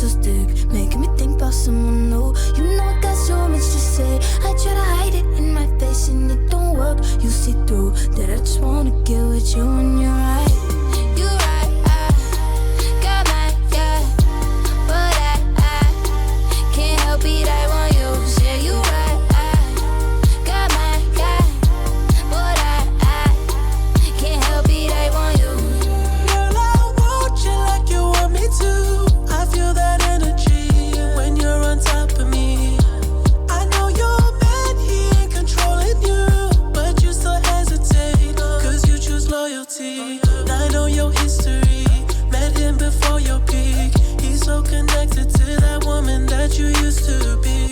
to stick, making me think about someone new. You know I got so much to say. I try to hide it in my face and it don't work. You see through that I just wanna get with you when you're right. You're right, I got my yeah, but I can't help it, I want you. Yeah, you right, I got my yeah, but I can't help it, I want you. Girl, I want you like you want me to. I feel that energy when you're on top of me. I know your man, he ain't controlling you, but you still hesitate, cause you choose loyalty. I know your history, met him before your peak. He's so connected to that woman that you used to be.